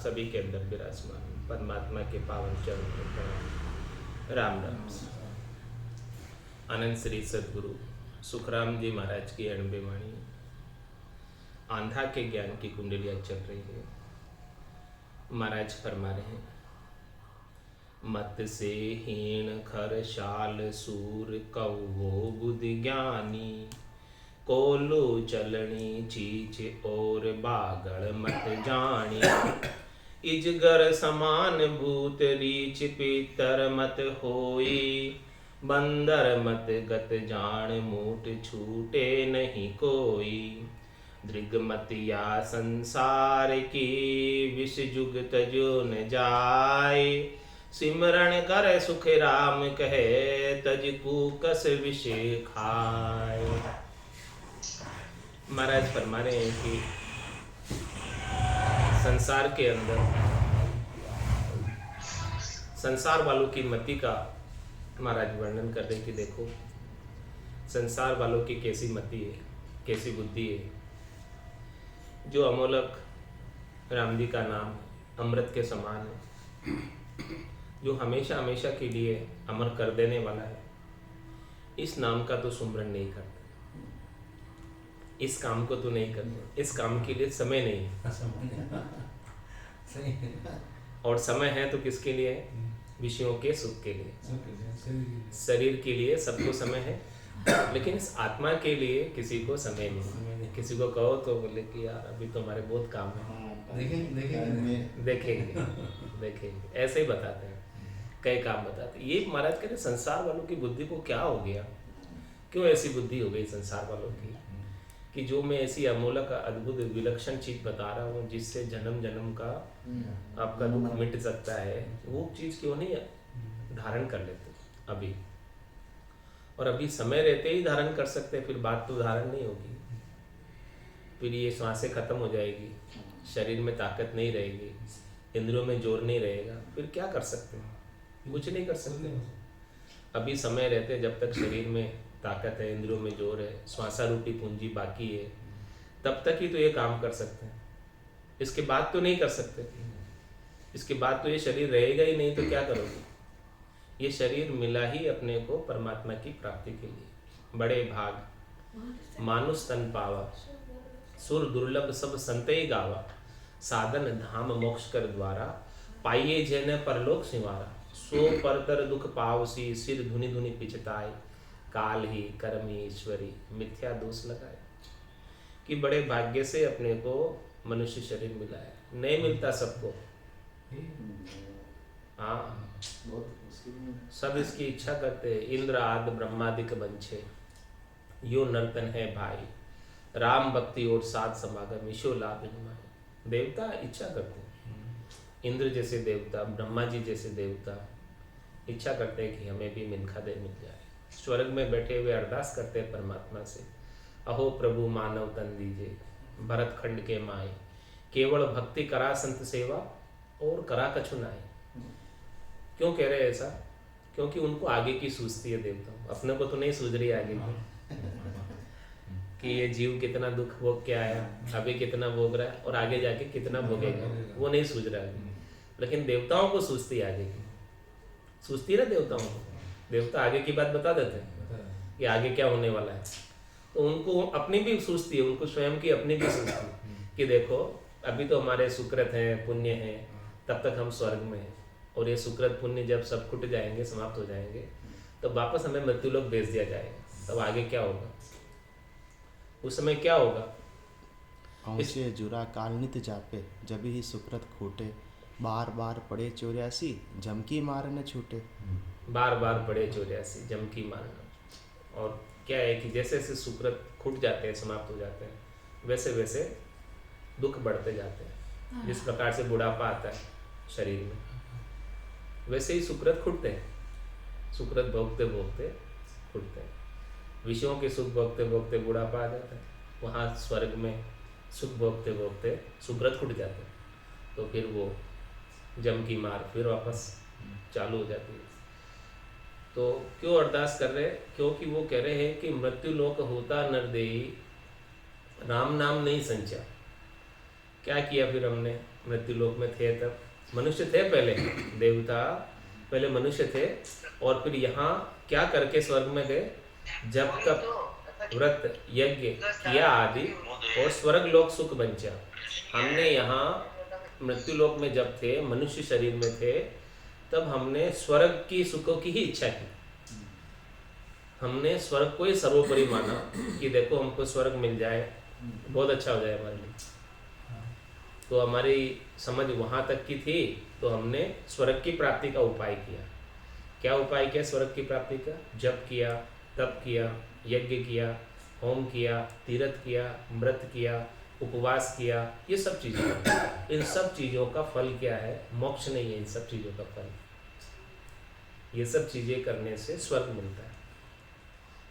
सभी के अंदर विराजमान परमात्मा के पावन चरणों में प्रणाम। राम राम। आनंद श्री सदगुरु सुखराम जी महाराज की 98 वाणी आंधा के ज्ञान की कुंडलियाँ चल रही है। महाराज फरमा रहे हैं, मत से हीण खर शाल सूर कौवो बुद्धि ज्ञानी, कोलो चलनी चीच और बागड़ मत जानी, इजगर समान भूत रीच पीतर मत होई, बंदर मत गत जान मूठ छूटे नहीं कोई, दृगमतिया संसार की विष जुग तजो न जाए, सिमरण कर सुख राम कहे तज कूकस विष खाए। महाराज फरमा रहे हैं कि संसार के अंदर संसार वालों की मति का महाराज वर्णन कर रहे कि देखो संसार वालों की कैसी मति है, कैसी बुद्धि है, जो अमोलक राम जी का नाम अमृत के समान है, जो हमेशा हमेशा के लिए अमर कर देने वाला है, इस नाम का तो सुमरन नहीं करते, इस काम को तो नहीं करते, इस काम के लिए समय नहीं है। और समय है तो किसके लिए? विषयों के सुख के लिए, शरीर के लिए सबको समय है, लेकिन इस आत्मा के लिए किसी को समय नहीं। किसी को कहो तो बोले कि यार अभी तो हमारे बहुत काम है, देखेंगे ऐसे ही बताते हैं, कई काम बताते हैं। ये महाराज कह रहे संसार वालों की बुद्धि को क्या हो गया, क्यों ऐसी बुद्धि हो गई संसार वालों की कि जो मैं ऐसी अमूलक अद्भुत विलक्षण चीज बता रहा हूँ जिससे जन्म जन्म का आपका दुख मिट सकता है, वो चीज क्यों नहीं धारण कर लेते अभी? और अभी समय रहते ही धारण कर सकते, फिर बात तो धारण नहीं होगी, फिर ये श्वासें खत्म हो जाएगी, शरीर में ताकत नहीं रहेगी, इंद्रियों में जोर नहीं रहेगा, फिर क्या कर सकते हैं? कुछ नहीं कर सकते। अभी समय रहते जब तक शरीर में ताकत है, इंद्रियों में जोर है, श्वासारूपी पूंजी बाकी है, तब तक ही तो ये काम कर सकते हैं, इसके बाद तो नहीं कर सकते। इसके बाद तो ये शरीर रहेगा ही नहीं, तो क्या करोगे? ये शरीर मिला ही अपने को परमात्मा की प्राप्ति के लिए। बड़े भाग मानुष तन पावा, सुर दुर्लभ सब संतई गावा, साधन धाम मोक्ष कर द्वारा, पाइये जैन परलोक सिवारा, सो परतर दुख पावसी, सिर धुनि धुनि पिछताए, काल ही कर्म ही ईश्वरी, मिथ्या दोष लगाए। कि बड़े भाग्य से अपने को मनुष्य शरीर मिला है, नहीं मिलता सबको। हाँ, सब इसकी इच्छा करते हैं। इंद्र आदि ब्रह्मादिक बंछे, यो नर्तन है भाई, राम भक्ति और साध समागम, ईशो लाभ इनमाए। देवता इच्छा करते हैं, इंद्र जैसे देवता, ब्रह्मा जी जैसे देवता इच्छा करते हैं कि हमें भी मिनखा दे मिल जाए। स्वर्ग में बैठे हुए अरदास करते हैं परमात्मा से, अहो प्रभु मानव तन दीजिए, भरत खंड के माए, केवल भक्ति करा संत सेवा, और करा कछु नाई। क्यों कह रहे हैं ऐसा? क्योंकि उनको आगे की सूझती है देवता, अपने को तो नहीं सूझ रही आगे की कि ये जीव कितना दुख भोग के आया, अभी कितना भोग रहा है और आगे जाके कितना भोगेगा, वो नहीं सूझ रहा है। लेकिन देवताओं को सूझती है आगे की, सूझती है ना देवताओं को। देवता आगे की बात बता देते हैं कि आगे क्या होने वाला है, तो उनको अपनी भी सूझती है, उनको स्वयं की अपनी भी सूझती है कि देखो अभी तो हमारे सुकृत हैं, पुण्य हैं, तब तक हम स्वर्ग में हैं, और ये सुकृत पुण्य जब सब कुट जाएंगे, समाप्त हो जाएंगे, तो वापस हमें मृत्युलोक भेज दिया जाएगा। तब आगे क्या होगा, उस समय क्या होगा? पहुँचे जुरा काल नित जापे, जब ही सुकृत खूटे, बार बार पड़े 84, झमकी मार न छूटे। बार बार पड़े 84, झमकी मारना। और क्या है कि जैसे जैसे सुकृत खुट जाते हैं, समाप्त हो जाते हैं, वैसे वैसे दुख बढ़ते जाते हैं। जिस प्रकार से बुढ़ापा आता है शरीर में, वैसे ही सुकृत खुटते हैं। सुकृत भोगते भोगते खुटते हैं, विषयों के सुख भोगते भोगते बुढ़ापा आ जाता है, वहाँ स्वर्ग में सुख भोगते भोगते सुकृत खुट जाते हैं, तो फिर वो जम की मार फिर वापस चालू हो जाती है। तो क्यों अरदास कर रहे हैं? क्योंकि वो कह रहे हैं कि मृत्यु लोक होता नरदेही, राम नाम नहीं संचा। क्या किया फिर हमने, मृत्यु लोक में थे तब मनुष्य थे, पहले देवता, पहले मनुष्य थे, और फिर यहाँ क्या करके स्वर्ग में गए, जब तक व्रत यज्ञ किया आदि, और स्वर्ग लोक सुख बंचा। हमने यहाँ मृत्यु लोक में जब थे, मनुष्य शरीर में थे, तब हमने स्वर्ग की सुखों की ही इच्छा की। हमने स्वर्ग को ही सर्वोपरि माना कि देखो हमको स्वर्ग मिल जाए, बहुत अच्छा हो जाए हमारे लिए। तो हमारी समझ वहाँ तक की थी, तो हमने स्वर्ग की प्राप्ति का उपाय किया। क्या उपाय किया स्वर्ग की प्राप्ति का? जप किया, तप किया, यज्ञ किया, होम किया, तीर्थ किया, व्रत किया, उपवास किया, ये सब चीज़ें। इन सब चीज़ों का फल क्या है? मोक्ष नहीं है इन सब चीज़ों का फल। ये सब चीज़ें करने से स्वर्ग मिलता है।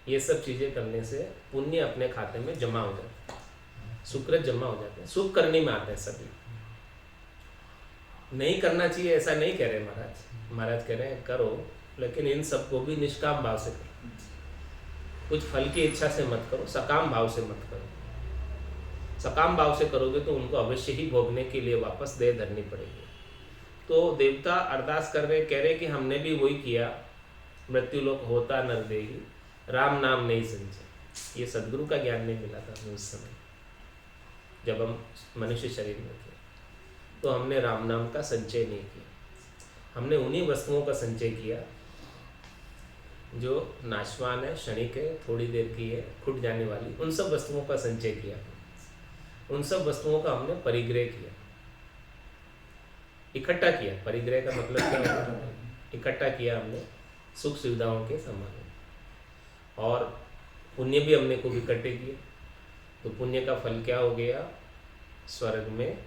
ये सब चीज़ें करने से पुण्य अपने खाते में जमा हो जाता है, सुकृत जमा हो जाते हैं, सुख करने में आते हैं सभी। नहीं करना चाहिए ऐसा नहीं कह रहे महाराज। महाराज कह रहे हैं करो, लेकिन इन सबको भी निष्काम भाव से करो। कुछ फल की इच्छा से मत करो, सकाम भाव से मत करो। सकाम भाव से करोगे तो उनको अवश्य ही भोगने के लिए वापस दे धरनी पड़ेगी। तो देवता अरदास कर रहे, कह रहे कि हमने भी वही किया, मृत्यु लोक होता नर देही, राम नाम नहीं संचय। ये सदगुरु का ज्ञान नहीं मिला था हमें उस समय, जब हम मनुष्य शरीर में थे। तो हमने राम नाम का संचय नहीं किया। हमने उन्हीं वस्तुओं का संचय किया जो नाशवान है, क्षणिक है, थोड़ी देर की है, फूट जाने वाली, उन सब वस्तुओं का संचय किया। उन सब वस्तुओं का हमने परिग्रह किया, इकट्ठा किया। परिग्रह का मतलब क्या होता है? इकट्ठा किया हमने सुख सुविधाओं के समान, और पुण्य भी हमने खूब इकट्ठे किए। तो पुण्य का फल क्या हो गया? स्वर्ग में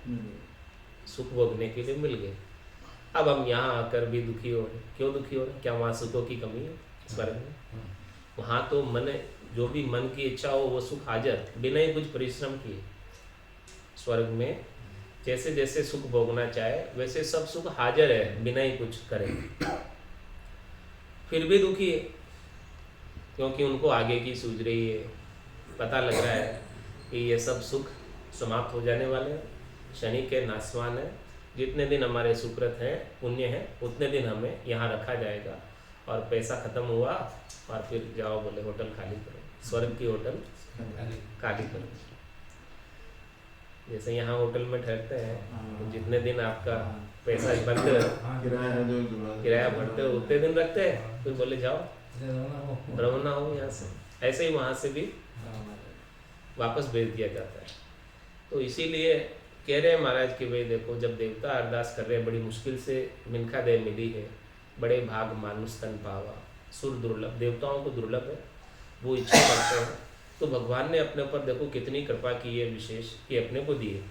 सुख भोगने के लिए मिल गए। अब हम यहाँ आकर भी दुखी हो रहे। क्यों दुखी हो रहे? क्या वहाँ सुखों की कमी है स्वर्ग में? वहाँ तो मन, जो भी मन की इच्छा हो वो सुख हाजिर, बिना ही कुछ परिश्रम किए। स्वर्ग में जैसे जैसे सुख भोगना चाहे वैसे सब सुख हाजिर है, बिना ही कुछ करे। फिर भी दुखी है, क्योंकि उनको आगे की सूझ रही है। पता लग रहा है कि ये सब सुख समाप्त हो जाने वाले हैं, क्षणिक है, नाशवान है। जितने दिन हमारे सुकृत हैं, पुण्य है, उतने दिन हमें यहाँ रखा जाएगा, और पैसा खत्म हुआ और फिर जाओ बोले होटल खाली करो, स्वर्ग की होटल खाली करो। जैसे यहाँ होटल में ठहरते हैं, तो जितने दिन आपका पैसा भरते हो, किराया भरते हो, उतने दिन रखते हैं, फिर बोले जाओ रवाना हो यहाँ से। ऐसे ही वहाँ से भी वापस भेज दिया जाता है। तो इसीलिए कह रहे हैं महाराज कि भाई देखो, जब देवता अरदास कर रहे हैं, बड़ी मुश्किल से मिनखा देह मिली है, बड़े भाग मानुष तन पावा, सुर दुर्लभ, देवताओं को दुर्लभ है, वो इच्छा करते हैं। तो भगवान ने अपने ऊपर देखो कितनी कृपा की है, विशेष कि अपने को दिए,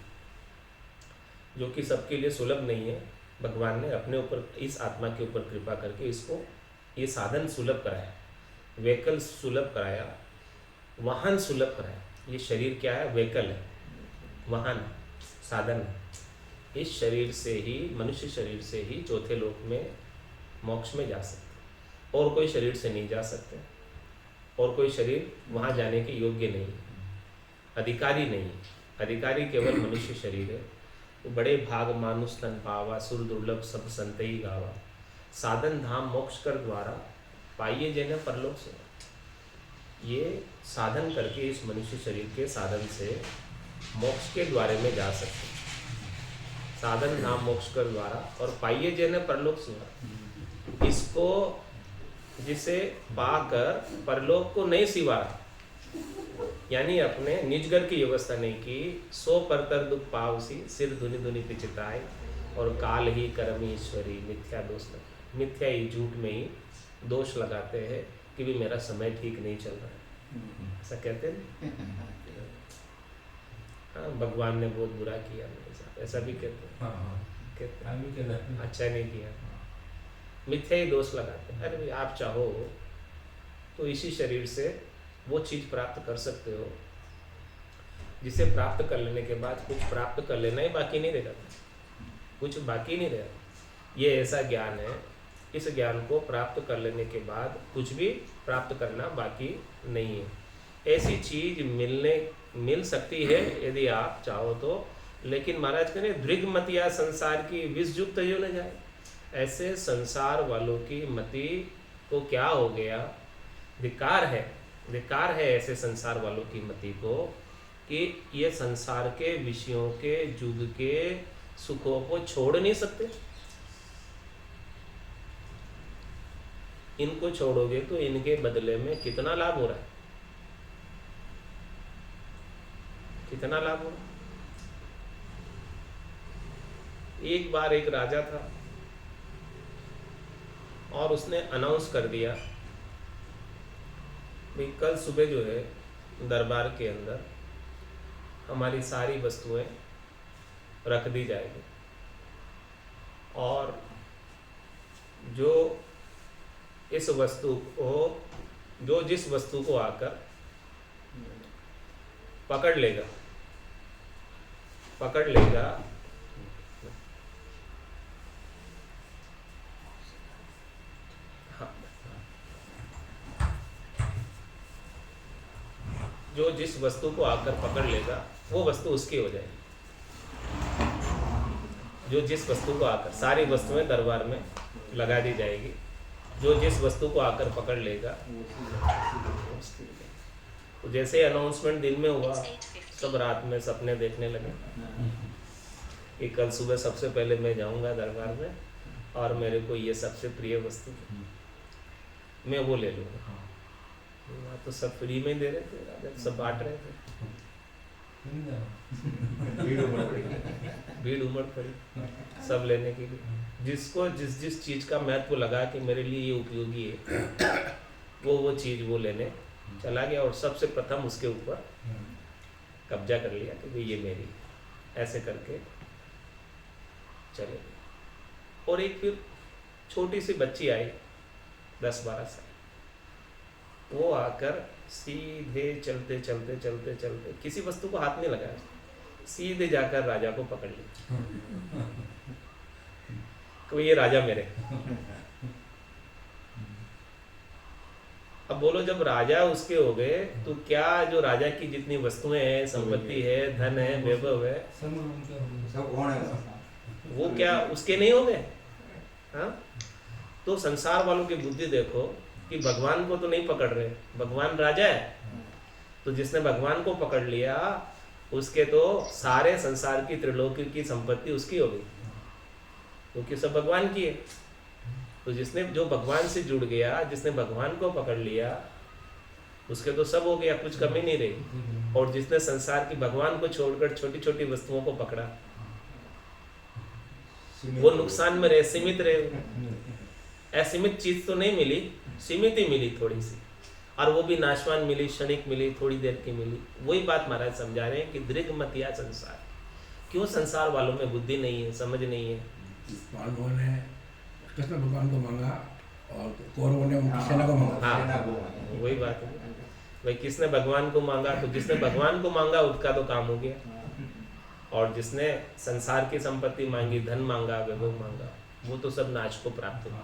जो कि सबके लिए सुलभ नहीं है। भगवान ने अपने ऊपर, इस आत्मा के ऊपर कृपा करके इसको ये साधन सुलभ कराया, व्हीकल सुलभ कराया, वाहन सुलभ कराया। ये शरीर क्या है? व्हीकल है, वाहन, साधन है। इस शरीर से ही, मनुष्य शरीर से ही चौथे लोक में, मोक्ष में जा सकते, और कोई शरीर से नहीं जा सकते, और कोई शरीर वहाँ जाने के योग्य नहीं है, अधिकारी नहीं है। अधिकारी केवल मनुष्य शरीर है। तो बड़े भाग मानुष तन पावा, सुर दुर्लभ सब संत ही गावा, साधन धाम मोक्ष कर द्वारा, पाइये जन परलोक से। ये साधन करके इस मनुष्य शरीर के साधन से मोक्ष के द्वारे में जा सकते, साधन धाम मोक्ष कर द्वारा, और पाइये जन परलोक से। इसको जिसे पाकर परलोक को नहीं सिवारा, यानी अपने निज घर की व्यवस्था नहीं की, सो परतर दुख पावसी, सिर धुनि धुनि पिचिताए, और काल ही कर्म ईश्वरी, मिथ्या दोष लगता, मिथ्या ही, झूठ में ही दोष लगाते हैं कि भी मेरा समय ठीक नहीं चल रहा है, ऐसा कहते हैं। हाँ, भगवान ने बहुत बुरा किया मेरे साथ, ऐसा भी कहते हैं। कहते हैं अच्छा नहीं किया, मिथ्या ही दोष लगाते हैं। अरे भाई, आप चाहो तो इसी शरीर से वो चीज़ प्राप्त कर सकते हो, जिसे प्राप्त कर लेने के बाद कुछ प्राप्त कर लेना ही बाकी नहीं रहेगा, कुछ बाकी नहीं रहेगा। ये ऐसा ज्ञान है, इस ज्ञान को प्राप्त कर लेने के बाद कुछ भी प्राप्त करना बाकी नहीं है। ऐसी चीज़ मिल सकती है यदि आप चाहो तो लेकिन महाराज कह रहे दृग मत या संसार की विषयुक्त जो न जाए। ऐसे संसार वालों की मति को क्या हो गया, धिक्कार है ऐसे संसार वालों की मति को कि ये संसार के विषयों के युग के सुखों को छोड़ नहीं सकते। इनको छोड़ोगे तो इनके बदले में कितना लाभ हो रहा है, कितना लाभ हो रहा है। एक बार एक राजा था और उसने अनाउंस कर दिया भाई कल सुबह जो है दरबार के अंदर हमारी सारी वस्तुएं रख दी जाएगी और जो इस वस्तु को जो जिस वस्तु को आकर पकड़ लेगा जो जिस वस्तु को आकर पकड़ लेगा वो वस्तु उसकी हो जाएगी। जो जिस वस्तु को आकर, सारी वस्तुएं दरबार में लगा दी जाएगी, जो जिस वस्तु को आकर पकड़ लेगा तो जैसे अनाउंसमेंट दिन में हुआ सब रात में सपने देखने लगे कि कल सुबह सबसे पहले मैं जाऊंगा दरबार में और मेरे को ये सबसे प्रिय वस्तु मैं वो ले लूँगा। वहाँ तो सब फ्री में दे रहे थे, राजा सब बांट रहे थे। भीड़ उमड़ पड़ी सब लेने के लिए। जिसको जिस चीज़ का महत्व लगा कि मेरे लिए ये उपयोगी है वो चीज़ वो लेने चला गया और सबसे प्रथम उसके ऊपर कब्जा कर लिया कि भाई ये मेरी, ऐसे करके चले गए। और एक फिर छोटी सी बच्ची आई 10-12 साल, वो आकर सीधे चलते किसी वस्तु को हाथ नहीं लगाया, सीधे जाकर राजा को पकड़ लिया तो ये राजा मेरे। अब बोलो जब राजा उसके हो गए तो क्या जो राजा की जितनी वस्तुएं हैं, संपत्ति है, धन है, वैभव है, वो क्या उसके नहीं हो गए? हाँ, तो संसार वालों की बुद्धि देखो कि भगवान को तो नहीं पकड़ रहे, भगवान राजा है, तो जिसने भगवान को पकड़ लिया उसके तो सारे संसार की त्रिलोकी की संपत्ति उसकी हो गई, क्योंकि सब भगवान की है। तो जिसने जो भगवान से जुड़ गया, जिसने भगवान को पकड़ लिया उसके तो सब हो गया, कुछ कमी नहीं रही। और जिसने संसार की भगवान को छोड़कर छोटी छोटी वस्तुओं को पकड़ा वो नुकसान में रहे, सीमित रहे। असीमित चीज तो नहीं मिली, सीमित ही मिली थोड़ी सी, और वो भी नाशवान मिली, क्षणिक मिली, थोड़ी देर की मिली। वही बात महाराज समझा रहे हैं कि दृग मत या संसार। क्यों संसार वालों में बुद्धि नहीं है, समझ नहीं है। पांडवों ने कृष्ण भगवान को मांगा और कौरवों ने उनकी सेना को मांगा। हाँ, वही बात है भाई, किसने भगवान को मांगा? तो जिसने भगवान को मांगा उसका तो काम हो गया, और जिसने संसार की संपत्ति मांगी, धन मांगा, वैभव मांगा, वो तो सब नाश को प्राप्त हो।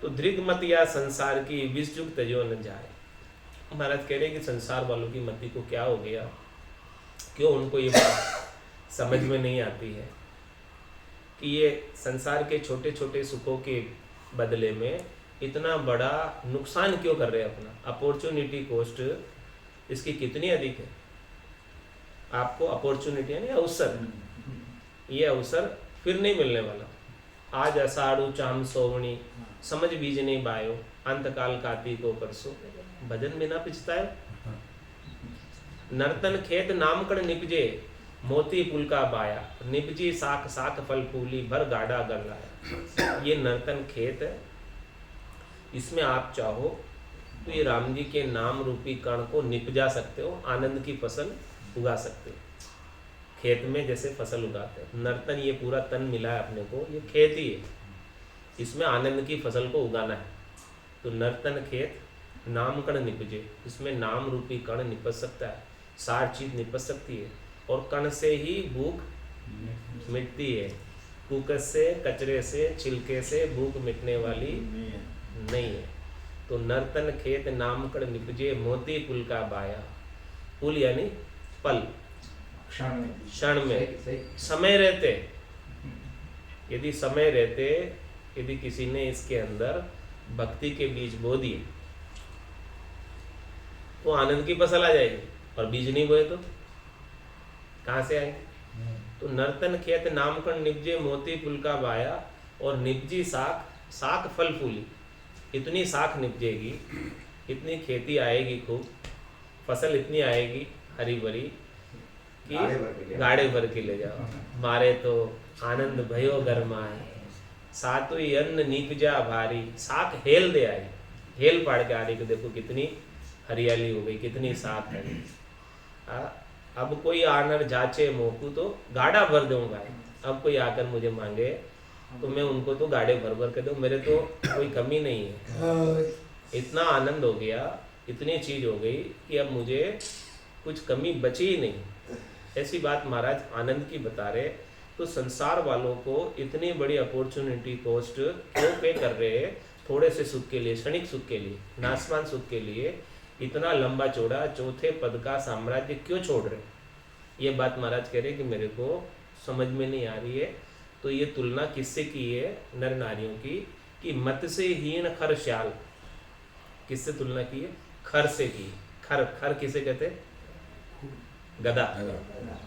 तो दृग मत या संसार की विषयुक्त जो न जाए। महाराज कह रहे कि संसार वालों की मति को क्या हो गया, क्यों उनको ये बात समझ में नहीं आती है कि ये संसार के छोटे छोटे सुखों के बदले में इतना बड़ा नुकसान क्यों कर रहे हैं अपना। अपॉर्चुनिटी कॉस्ट इसकी कितनी अधिक है। आपको अपॉर्चुनिटी यानी अवसर, ये अवसर फिर नहीं मिलने वाला। आज अषाढ़ चाम सोवणी समझ बीज नहीं बायो, अंतकाल कार्तिको परसो, भजन बिना पिछतायो। नर्तन खेत नामकड़ निपजे, मोती पुल का बाया, निपजी साख साख फल फूली, भर गाड़ा गल लाया। ये नर्तन खेत है, इसमें आप चाहो तो ये राम जी के नाम रूपी कण को निप जा सकते हो, आनंद की फसल उगा सकते हो। खेत में जैसे फसल उगाते हैं, नर्तन ये पूरा तन मिला है अपने को, ये खेत ही है, इसमें आनंद की फसल को उगाना है। तो नर्तन खेत नाम कण निपजे, इसमें नाम रूपी कण निपज सकता है, सार चीज निपज सकती है, और कण से ही भूख मिटती है। कुकस से, कचरे से, छिलके से भूख मिटने वाली नहीं है। तो नर्तन खेत नाम कण निपजे, मोती पुल का बाया। पुल यानी पल, क्षण में समय रहते, यदि समय रहते, यदि किसी ने इसके अंदर भक्ति के बीज बो दिए तो आनंद की फसल आ जाएगी, और बीज नहीं बोए तो कहाँ से आएंगे? तो नर्तन खेत नामकण निपजे मोती पुलका बाया, और निपजी साख साख फल फूली, इतनी साख निपजेगी, इतनी खेती आएगी, खूब फसल इतनी आएगी हरी भरी कि गाड़े भर के ले जाओ, मारे तो आनंद भयो गरमाए, सातुई अन्न नीपजा भारी, साख हेल दे आई, हेल पाड़ के आ रही, देखो कितनी हरियाली हो गई, कितनी साख है। अब कोई आनर जाचे मोकू तो गाड़ा भर दूंगा, अब कोई आकर मुझे मांगे तो मैं उनको तो गाड़े भर भर के दूं, मेरे तो कोई कमी नहीं है। इतना आनंद हो गया, इतनी चीज हो गई कि अब मुझे कुछ कमी बची ही नहीं। ऐसी बात महाराज आनंद की बता रहे। तो संसार वालों को इतनी बड़ी अपॉर्चुनिटी कॉस्ट क्यों पे कर रहे हैं? थोड़े से सुख के लिए, क्षणिक सुख के लिए, नासमान सुख के लिए इतना लंबा चौड़ा चौथे पद का साम्राज्य क्यों छोड़ रहे? ये बात महाराज कह रहे कि मेरे को समझ में नहीं आ रही है। तो ये तुलना किससे की है? नर नारियों की, कि मत से हीन खर श्याल, किससे तुलना की है? खर से की। खर, खर किसे कहते? गधा,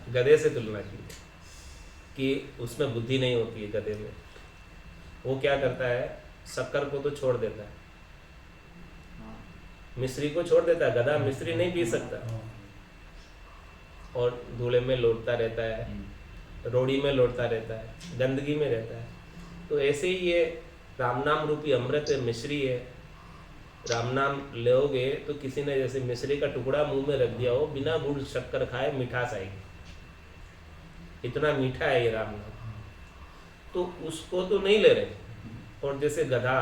गधे से तुलना की कि उसमें बुद्धि नहीं होती है गधे में। वो क्या करता है? शक्कर को तो छोड़ देता है, मिश्री को छोड़ देता है, गधा मिश्री नहीं पी सकता, और धूले में लौटता रहता है, रोड़ी में लौटता रहता है, गंदगी में रहता है। तो ऐसे ही ये राम नाम रूपी अमृत मिश्री है। राम नाम लोगे तो किसी ने जैसे मिश्री का टुकड़ा मुंह में रख दिया हो, बिना गुड़ शक्कर खाए मिठास आएगी, इतना मीठा है ये राम नाम। तो उसको तो नहीं ले रहे। और जैसे गधा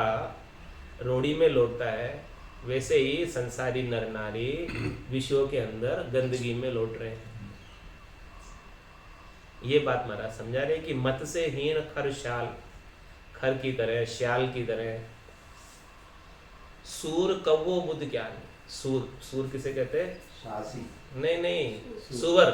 रोड़ी में लौटता है, वैसे ही संसारी नर नारी विषयों के अंदर गंदगी में लौट रहे हैं। ये बात महाराज समझा रहे कि मत से हीन खर श्याल, खर की तरह, श्याल की तरह। सूर कव्वो बुद्ध ज्ञान। सूर, सूर किसे कहते हैं? सासी। नहीं, सुवर।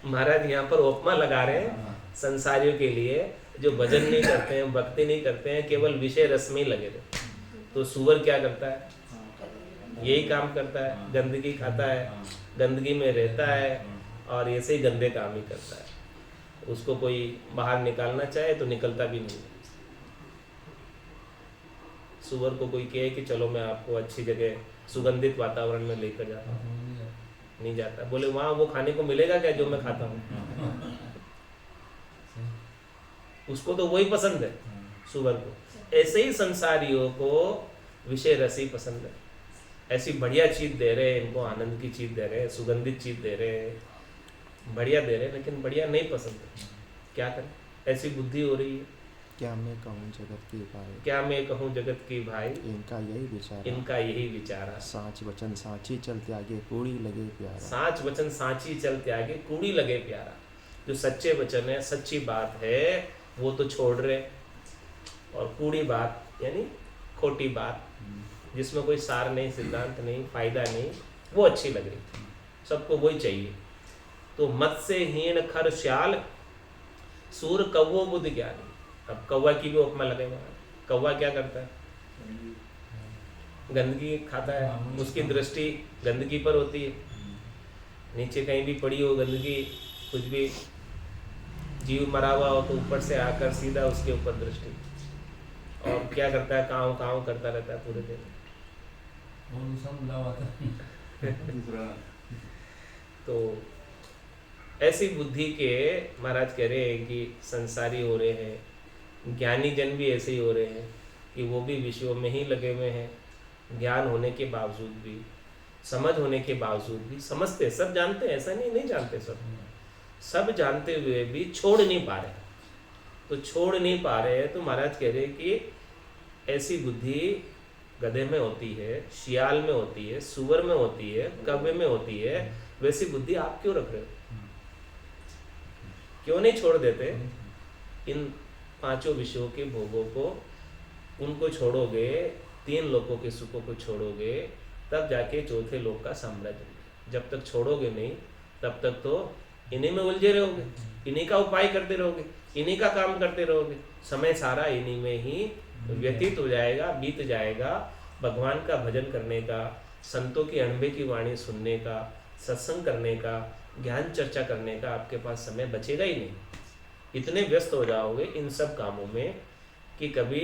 महाराज यहाँ पर उपमा लगा रहे हैं संसारियों के लिए, जो भजन नहीं करते हैं, भक्ति नहीं करते हैं, केवल विषय रस में ही लगे रहते। तो सुअर क्या करता है? यही काम करता है, गंदगी खाता है, गंदगी में रहता है, और ऐसे ही गंदे काम ही करता है। उसको कोई बाहर निकालना चाहे तो निकलता भी नहीं। सुअर को कोई कहे कि चलो मैं आपको अच्छी जगह सुगंधित वातावरण में लेकर जाता हूँ, नहीं जाता। बोले वहाँ वो खाने को मिलेगा क्या जो मैं खाता हूँ? उसको तो वही पसंद है सुअर को। ऐसे ही संसारियों को विषय रसी पसंद है। ऐसी बढ़िया चीज दे रहे हैं, इनको आनंद की चीज दे रहे हैं, सुगंधित चीज दे रहे हैं, बढ़िया दे रहे हैं, लेकिन बढ़िया नहीं पसंद है। क्या करें? ऐसी बुद्धि हो रही है। क्या मैं कहूँ जगत की भाई, क्या मैं कहूँ जगत की भाई, इनका यही विचार, इनका यही विचारा। साच वचन साची चलते आगे कूड़ी लगे प्यारा। साच वचन साची चलते आगे कूड़ी लगे प्यारा। जो सच्चे वचन है, सच्ची बात है, वो तो छोड़ रहे, और कूड़ी बात यानी खोटी बात, जिसमें कोई सार नहीं, सिद्धांत नहीं, फायदा नहीं, वो अच्छी लग रही। सबको वही चाहिए। तो मत से हीन खर श्याल, सूर कव्वो बुद्ध ज्ञानी। अब कौवा की भी उपमा लगे। कौवा क्या करता है? गंदगी खाता है, उसकी दृष्टि गंदगी पर होती है। नीचे कहीं भी पड़ी हो गंदगी, कुछ भी जीव मरा हुआ हो तो ऊपर से आकर सीधा उसके ऊपर दृष्टि, और क्या करता है? काँव काँव करता रहता है पूरे दिन। तो ऐसी बुद्धि के महाराज कह रहे हैं कि संसारी हो रहे हैं, ज्ञानी जन भी ऐसे ही हो रहे हैं कि वो भी विषयों में ही लगे हुए हैं। ज्ञान होने के बावजूद भी, समझ होने के बावजूद भी, समझते सब जानते हैं, ऐसा नहीं जानते, सब जानते हुए भी छोड़ नहीं पा रहे। तो छोड़ नहीं पा रहे हैं तो महाराज कह रहे हैं कि ऐसी बुद्धि गधे में होती है, शियाल में होती है, सुअर में होती है, कव्वे में होती है, वैसी बुद्धि आप क्यों रख रहे हो? क्यों नहीं छोड़ देते? इन पांचों विषयों के भोगों को, उनको छोड़ोगे, तीन लोकों के सुखों को छोड़ोगे, तब जाके चौथे लोक का साम्राज्य। जब तक छोड़ोगे नहीं तब तक तो इन्हीं में उलझे रहोगे, इन्हीं का उपाय करते रहोगे, इन्हीं का काम करते रहोगे, समय सारा इन्हीं में ही व्यतीत हो जाएगा, बीत जाएगा। भगवान का भजन करने का, संतों की अणबे की वाणी सुनने का, सत्संग करने का, ज्ञान चर्चा करने का आपके पास समय बचेगा ही नहीं। इतने व्यस्त हो जाओगे इन सब कामों में कि कभी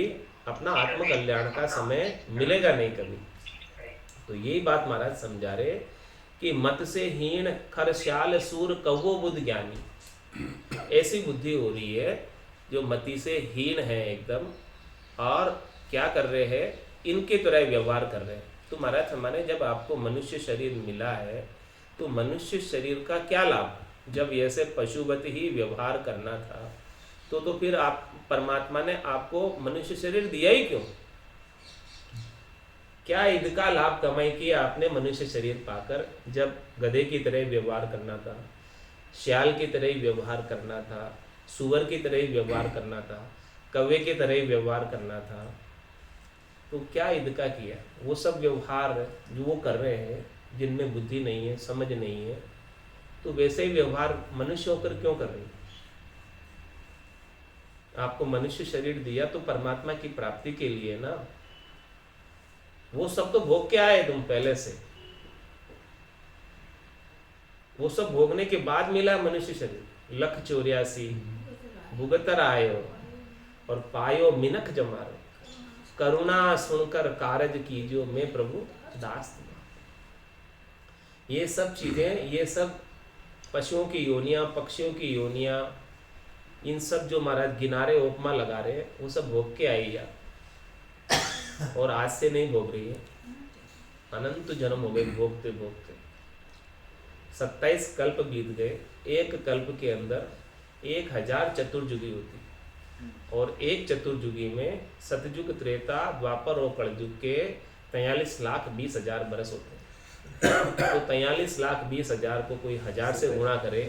अपना आत्मकल्याण का समय मिलेगा नहीं कभी। तो यही बात महाराज समझा रहे कि मत से हीन खर श्याल सूर कहो बुद्ध ज्ञानी। ऐसी बुद्धि हो रही है जो मति से हीन है एकदम, और क्या कर रहे हैं, इनके तरह व्यवहार कर रहे हैं। तो महाराज हमारे जब आपको मनुष्य शरीर मिला है तो मनुष्य शरीर का क्या लाभ, जब ऐसे पशुवत ही व्यवहार करना था तो फिर आप परमात्मा ने आपको मनुष्य शरीर दिया ही क्यों? क्या ईद का लाभ कमाई किया आपने मनुष्य शरीर पाकर? जब गधे की तरह व्यवहार करना था, श्याल की तरह व्यवहार करना था, सुअर की तरह व्यवहार करना था, कौवे की तरह व्यवहार करना था, तो क्या ईद का किया? वो सब व्यवहार जो वो कर रहे हैं जिनमें बुद्धि नहीं है, समझ नहीं है, तो वैसे ही व्यवहार मनुष्य होकर क्यों कर रहे हैं? आपको मनुष्य शरीर दिया तो परमात्मा की प्राप्ति के लिए ना। वो सब तो भोग के आए तुम पहले से, वो सब भोगने के बाद मिला मनुष्य शरीर। लख 84 भुगतर आयो और पायो मिनख जमारो, करुणा सुनकर कारज कीजियो मैं प्रभु दास तुम्हारा। ये सब चीजें, ये सब पशुओं की योनियां, पक्षियों की योनियां, इन सब जो महाराज किनारे उपमा लगा रहे हैं वो सब भोग के आई या और आज से नहीं भोग रही है, अनंत जन्म हो गए भोगते भोगते। 27 कल्प बीत गए। एक कल्प के अंदर 1000 चतुर्युगी होती, और एक चतुर्युगी में सतयुग, त्रेता, द्वापर और कलयुग के 43,20,000 बरस होते हैं। तो 43,20,000 को कोई 1000 से गुणा करे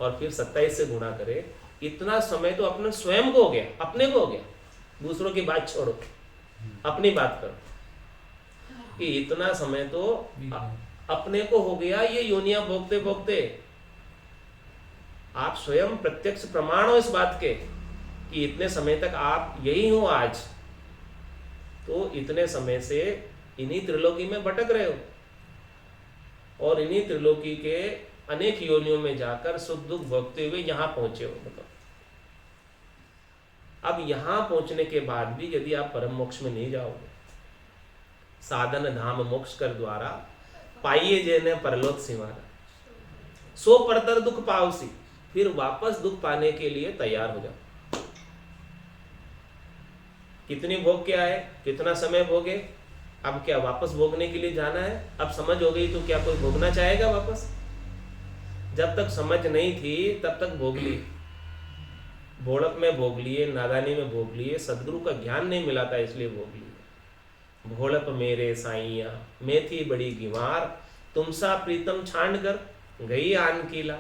और फिर 27 से गुणा करे, इतना समय तो अपने स्वयं को हो गया, अपने को हो गया। दूसरों की बात छोड़ो, अपनी बात करो कि इतना समय तो अपने को हो गया ये योनियां भोगते भोगते। आप स्वयं प्रत्यक्ष प्रमाण हो इस बात के कि इतने समय तक आप यही हो आज, तो इतने समय से इन्हीं त्रिलोकी में भटक रहे हो और इन्हीं त्रिलोकी के अनेक योनियों में जाकर सुख दुख भोगते हुए यहां पहुंचे हो। मतलब अब यहां पहुंचने के बाद भी यदि आप परम मोक्ष में नहीं जाओगे, साधन धाम मोक्ष कर द्वारा पाइए जेने परलोक सिवारा, सो परतर दुख पावसी, फिर वापस दुख पाने के लिए तैयार हो जाओ। कितनी भोग के आए, कितना समय भोगे, अब क्या वापस भोगने के लिए जाना है? अब समझ हो गई तो क्या कोई भोगना चाहेगा वापस? जब तक समझ नहीं थी तब तक भोग ली, भोड़प में भोग लिए, नादानी में भोग लिए, सदगुरु का ज्ञान नहीं मिला था इसलिए भोग लिए। भोड़प मेरे साइया मैं थी बड़ी गिवार, तुमसा प्रीतम छांड कर गई आन कीला।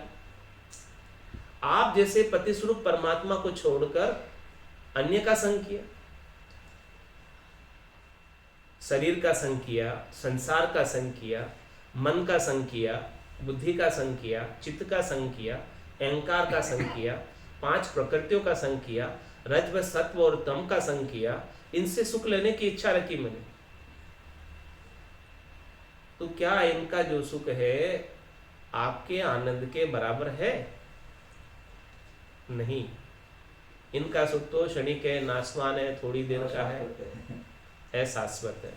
आप जैसे पति स्वरूप परमात्मा को छोड़कर अन्य का संग किया, शरीर का संग किया, संसार का संग किया, मन का संग किया, बुद्धि का संग किया, चित्त का संग किया, अहंकार का संग किया, 5 प्रकृतियों का संग किया, रज व सत्व और तम का संग किया, इनसे सुख लेने की इच्छा रखी मैंने। तो क्या इनका जो सुख है आपके आनंद के बराबर है? नहीं। इनका सुख तो क्षणिक है, नाशवान है, थोड़ी देर का है शाश्वत है।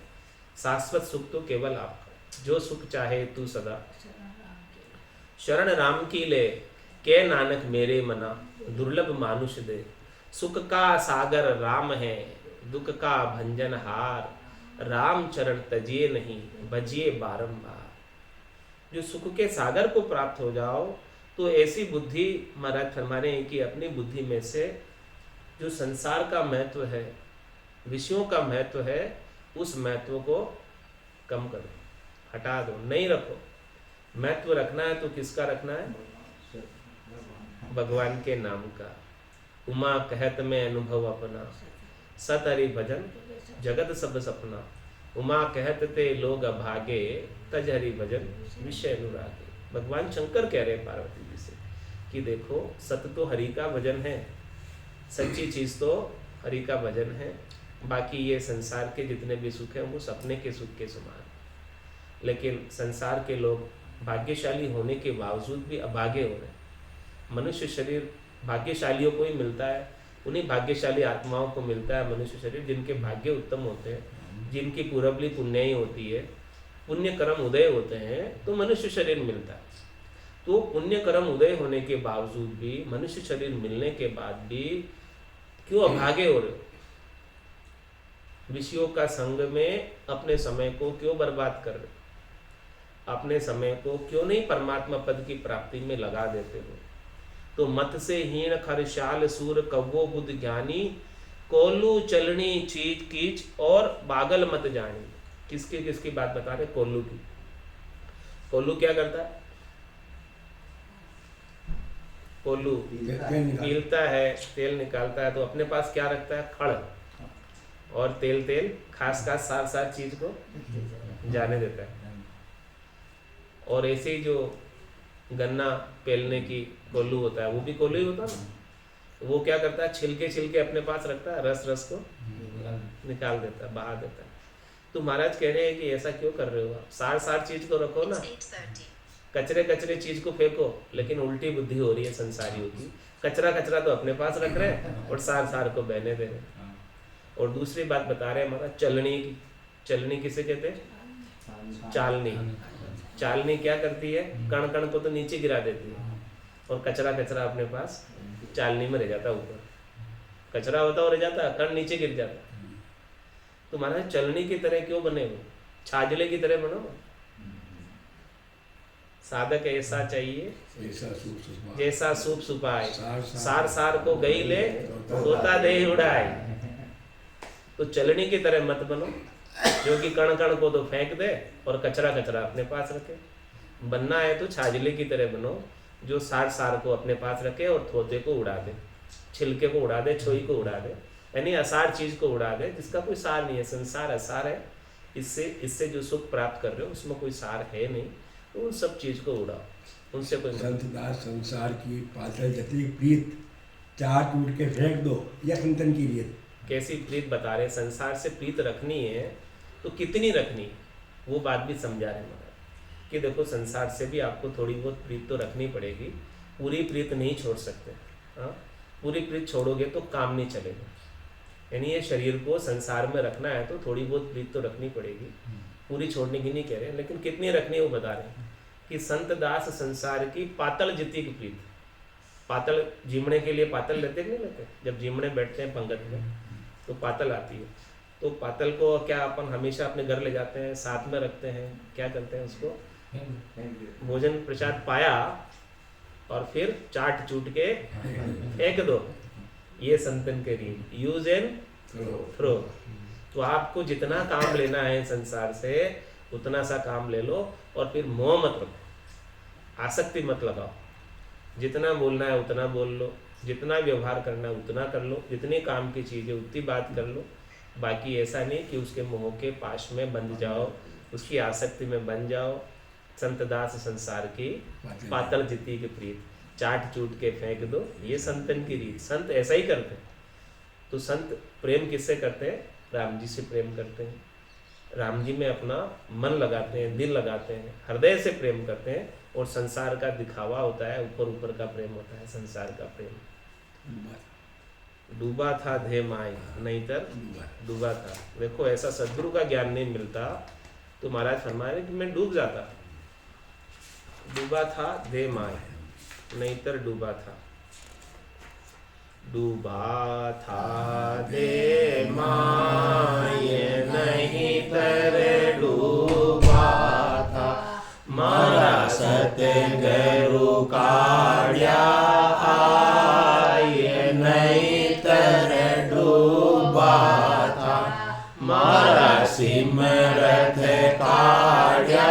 शाश्वत सुख तो केवल आपका, जो सुख चाहे तू सदा शरण राम की ले, के नानक मेरे मना दुर्लभ मानुष दे। सुख का सागर राम है, दुख का भंजन हार, राम चरण तजिए नहीं भजिए बारंबार। जो सुख के सागर को प्राप्त हो जाओ तो ऐसी बुद्धि, महाराज फरमा रहे हैं कि अपनी बुद्धि में से जो संसार का महत्व है, विषयों का महत्व है, उस महत्व को कम करो, हटा दो, नहीं रखो। महत्व रखना है तो किसका रखना है? भगवान के नाम का। उमा कहत में अनुभव अपना, सत हरि भजन जगत सब सपना। उमा कहत ते लोग अभागे, तज हरि भजन विषय अनुरागे। भगवान शंकर कह रहे हैं पार्वती जी से कि देखो सत्य तो हरि का भजन है, सच्ची चीज तो हरि का भजन है, बाकी ये संसार के जितने भी सुख हैं वो सपने के सुख के समान। लेकिन संसार के लोग भाग्यशाली होने के बावजूद भी अभागे हो रहे हैं। मनुष्य शरीर भाग्यशालियों को ही मिलता है, उन्हीं भाग्यशाली आत्माओं को मिलता है मनुष्य शरीर जिनके भाग्य उत्तम होते हैं, जिनकी पूर्वली पुण्याई होती है, पुण्य कर्म उदय होते हैं, तो मनुष्य शरीर मिलता है। तो पुण्य कर्म उदय होने के बावजूद भी, मनुष्य शरीर मिलने के बाद भी क्यों अभागे हो रहे हो? विषयों का संग में अपने समय को क्यों बर्बाद कर रहे हो? अपने समय को क्यों नहीं परमात्मा पद की प्राप्ति में लगा देते हो? तो मत से हीन खरशाल सूर कव्वो बुद्ध ज्ञानी, कोल्लू चलनी चीज कीच और बागल मत जानी। किसकी बात बता रहे? कोल्लू की। कोल्लू क्या करता है? कोल्लू पीलता है, तेल निकालता है, तो अपने पास क्या रखता है? खड़ और तेल खास सार चीज को जाने देता है। और ऐसे ही जो गन्ना पेलने की कोल्लू होता है, वो भी कोल्लू ही होता है ना। वो क्या करता है? छिलके अपने पास रखता है, रस को निकाल देता है, बहा देता है। तो महाराज कह रहे हैं कि ऐसा क्यों कर रहे हो आप? सार चीज को रखो ना, कचरे चीज को फेंको, लेकिन उल्टी बुद्धि हो रही है संसारियों की। कचरा तो अपने पास रख रहे हैं और सार को बहने दे रहे हैं। और दूसरी बात बता रहे हैं हमारा चलनी की। चलनी किसे कहते हैं? चालनी क्या करती है? कण को तो नीचे गिरा देती है और कचरा अपने पास चालनी में रह जाता है। ऊपर कचरा होता और रह जाता, कण नीचे गिर जाता। तो महाराज चलनी की तरह क्यों बने हो? छाजले की तरह बनो। साधक ऐसा चाहिए जैसा सूप सुपाए, सार को गई ले तोता दे उड़ाए। तो चलनी की तरह मत बनो जो कि कण को तो फेंक दे और कचरा अपने पास रखे। बनना है तो छाजले की तरह बनो जो सार को अपने पास रखे और थोते को उड़ा दे, छिलके को उड़ा दे, छोई को उड़ा दे, यानी असार चीज को उड़ा दे जिसका कोई सार नहीं है। संसार असार है, इससे जो सुख प्राप्त कर रहे हो उसमें कोई सार है नहीं, तो उन सब चीज को उड़ाओ, उनसे कोई संतदास संसार की पातल जति प्रीत चार टूट के फेंक दो, या संतन की रीत। कैसी प्रीत बता रहे? संसार से प्रीत रखनी है तो कितनी रखनी है वो बात भी समझा रहे महाराज कि देखो संसार से भी आपको थोड़ी बहुत प्रीत तो रखनी पड़ेगी, पूरी प्रीत नहीं छोड़ सकते। हाँ, पूरी प्रीत छोड़ोगे तो काम नहीं चलेगा। यानी ये शरीर को संसार में रखना है तो थोड़ी बहुत प्रीत तो रखनी पड़ेगी, पूरी छोड़ने की नहीं कह रहे, लेकिन कितनी रखनी है वो बता रहे हैं कि संत दास संसार की पातल जितनी की प्रीत। पातल जिमणे के लिए पातल लेते नहीं लेते? जब जिमणे बैठते हैं पंगत में तो पातल आती है, तो पातल को क्या अपन हमेशा अपने घर ले जाते हैं, साथ में रखते हैं, क्या करते हैं उसको भोजन प्रसाद पाया और फिर चाट चूट के फेंक दो। ये संतन के रीत, यूज एंड थ्रो। तो आपको जितना काम लेना है संसार से उतना सा काम ले लो और फिर मोह मत रखो, आसक्ति मत लगाओ। जितना बोलना है उतना बोल लो, जितना व्यवहार करना है उतना कर लो, जितनी काम की चीज़ है उतनी बात कर लो। बाकी ऐसा नहीं कि उसके मोह के पाश में बंध जाओ, उसकी आसक्ति में बन जाओ। संतदास संसार की पातल जितनी की प्रीत, चाट चूट के फेंक दो, ये संतन की रीत। संत ऐसा ही करते हैं। तो संत प्रेम किससे करते हैं? राम जी से प्रेम करते हैं, राम जी में अपना मन लगाते हैं, दिल लगाते हैं, हृदय से प्रेम करते हैं। और संसार का दिखावा होता है, ऊपर का प्रेम होता है संसार का प्रेम। डूबा था धे माई, नहींतर डूबा था। देखो ऐसा सद्गुरु का ज्ञान नहीं मिलता तो महाराज फरमाए कि मैं डूब जाता। डूबा था धे माई, नहींतर डूबा था। डूबा था दे माई, नहींतर डूबा था। मारा सतगुरु काढ़िया आए, नहींतर डूबा था। मारा सिमरत काढ़िया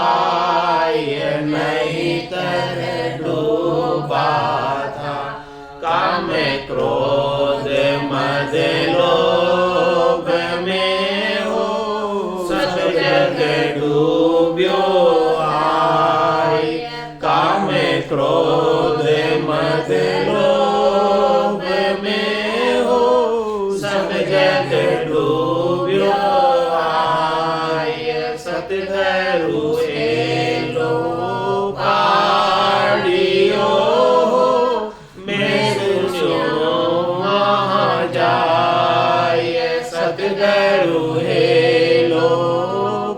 आए, नहींतर डूबा था। काम क्रोध मद लोभ में हो સતગરુ એલો પાડ્યો મેં સુન્યો વહાં જાય સતગરુ એલો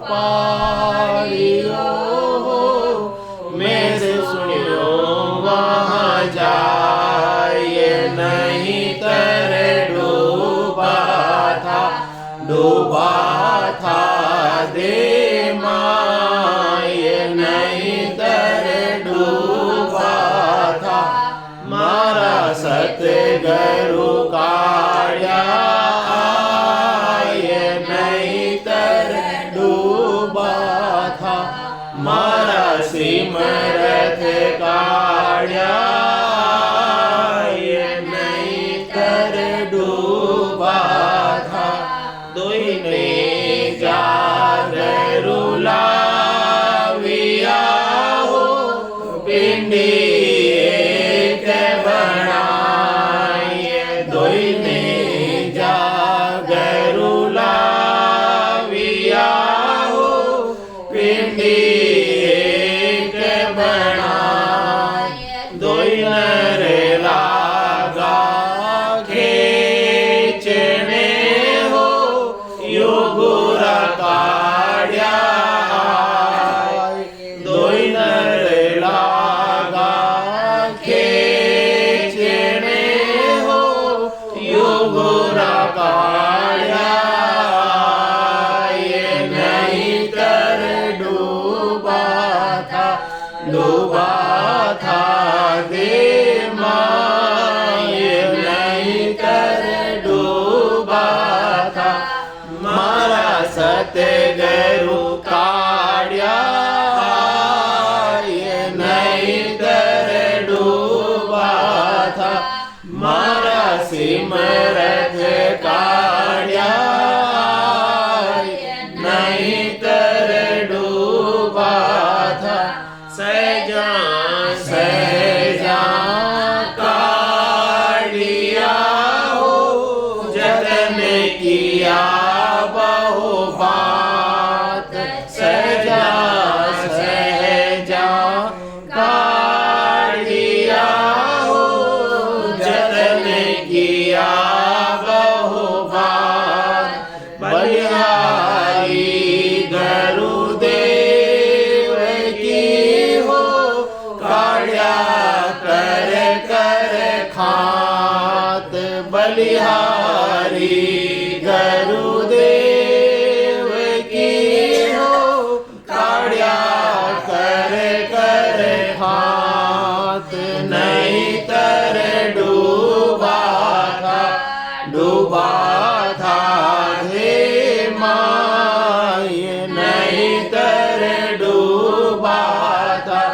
પાડ્યો મેં સુન્યો વહાં જાય નહીં તરે ડૂબા થા દે માય નહીં તરે ડૂબા થા મારા સતગરુ કાળ્યા નહીં તરે ડૂબા થા મારા સિમરથ કાળ્યા નહીં તરે ડૂબા થા દોઈને જાગરુ લાવ્યા હો પિંડી એક બનાય દોઈને જાગરુ લાવ્યા હો પિંડી એક બનાય દોઈને રે લાગા ખેંચને હો યોગુરા કાઢ્યા દોઈને રે લાગા ખેંચને હો યોગુરા કાઢ્યા નહીં તર ડૂબા થા દે માય નહીં તર ડૂબા થા મારા સતગરુ કાળ્યા નહીં તર ડૂબા થા મારા સિમરથ કાળ્યા નહીં તર ડૂબા થા સહેજા કાળિયા હો જતન કિયા બહુ બાત સહેજા કાળિયા હો જતન કિયા બહુ બાત બલિહારી ગુરુદેવ કી હો કાળ્યા કર ખાત બલિહારી ગુરુદેવ કી હો કાળ્યા કર ખાત નહીં તર ડૂબા થા હે માય નહીં તર ડૂબા થા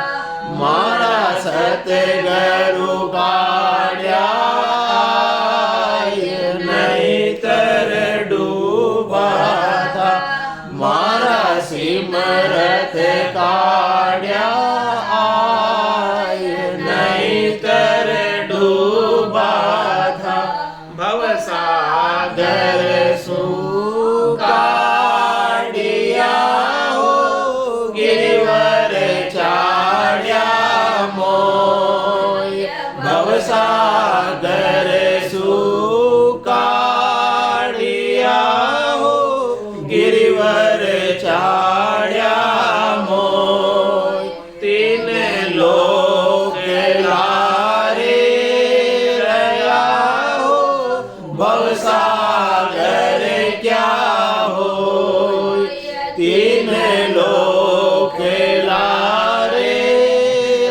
મારા સતગરુ કાળ્યા નહીં તર ડૂબા થા મારા સિમરથ કાળ્યા નહીં તર ડૂબા થા ભવસાગર સુકાળ્યા હો ગિરિવર ચાળ્યા મોય ભવસાગર સુકાળ્યા હો ગિરિવર ચાળ્યા મોય તીન લોક લારે રહ્યા હો ભવસાગર ક્યા હોય તીન લોક લારે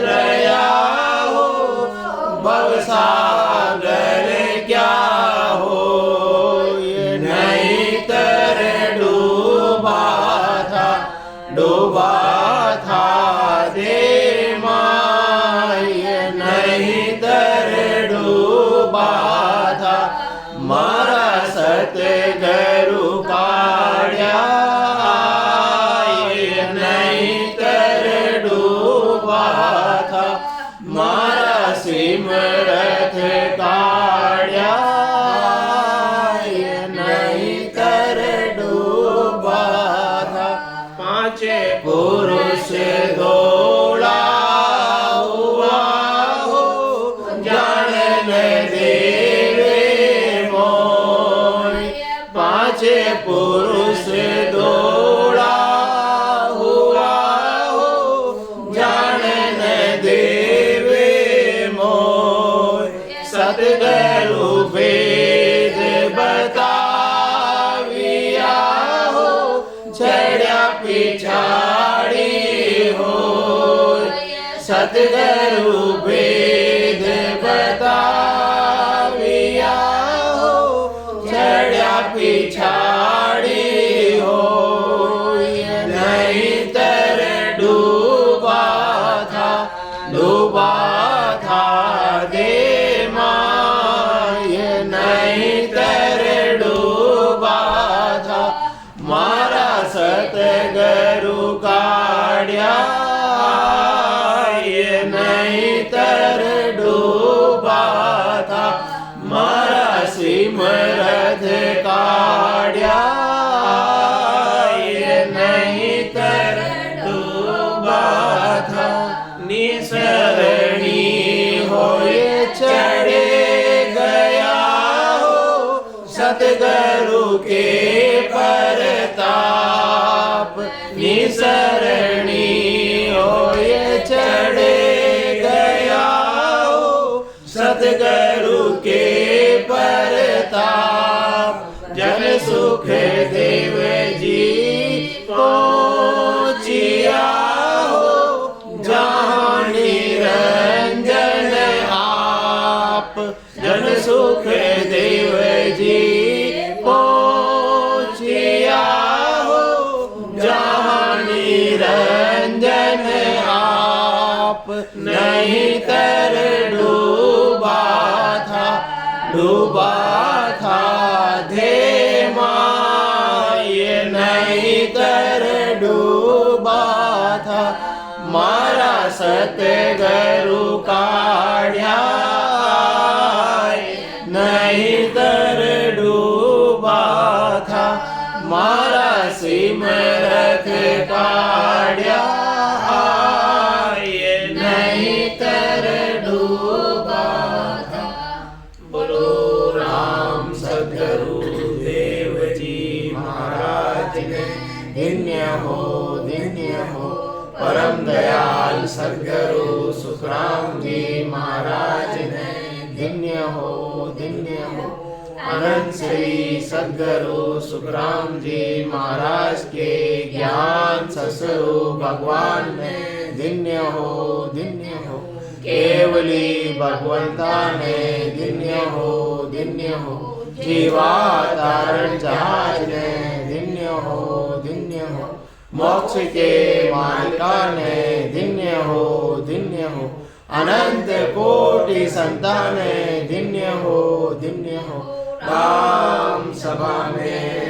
રહ્યા હો ભવસાગર ક્યા હોય નહીં તર ડૂબા થા દે માય નહીં તર ડૂબા થા મારા સતગરુ કાળ્યા નહીં તર ડૂબા થા મારા સિમરથ કાળ્યા નહીં તર ડૂબા થા पांचे पुरुष दौड़ा हुआ हो, जाने देवे मोय। पांचे पुरुष दौड़ा हुआ हो, जाने देवे मोय। सतगुरु वेद बताविया हो, छड़िया पिछाड़ी हो। सतगुरु वेद बताविया हो, छड़िया पिछाड़ी हो। नहीं तर डूबा था दे माय। नहीं तर डूबा था मारा सतगुरु काढ़िया। नहीं तर डूबा था मारा सिमरद काढ़िया। नहीं तर डूबा था निसरणी होए चढ़े गया हो, सतगुरु के परताप। निसरणी होए चढ़े गया हो, सतगुरु के परताप। जन सुख देव जी पहुँचिया हो, जहाँ निरंजन आप। जन सुख देव जी पहुँचिया हो, जहाँ निरंजन आप। नहीं तर डूबा था धे माय। नहीं तर डूबा था मारा सतगुरु काढ़िया। नहीं तर डूबा था मारा सिमरत काढ़िया। नहीं तर डूबा था। बोलो राम सतगुरु देव जी महाराज ने। धन्य हो परम दयाल सतगुरु सुखराम जी महाराज ने। धन्य हो अनंत श्री सतगुरु सुखराम जी महाराज के ज्ञान ससुरु भगवान ने। धन्य हो केवली भगवंता ने। धन्य हो जीवा तारण जहाज ने। धन्य हो मोक्ष के मालिका ने। धन्य हो अनंत कोटि संतान। धन्य हो राम सभा में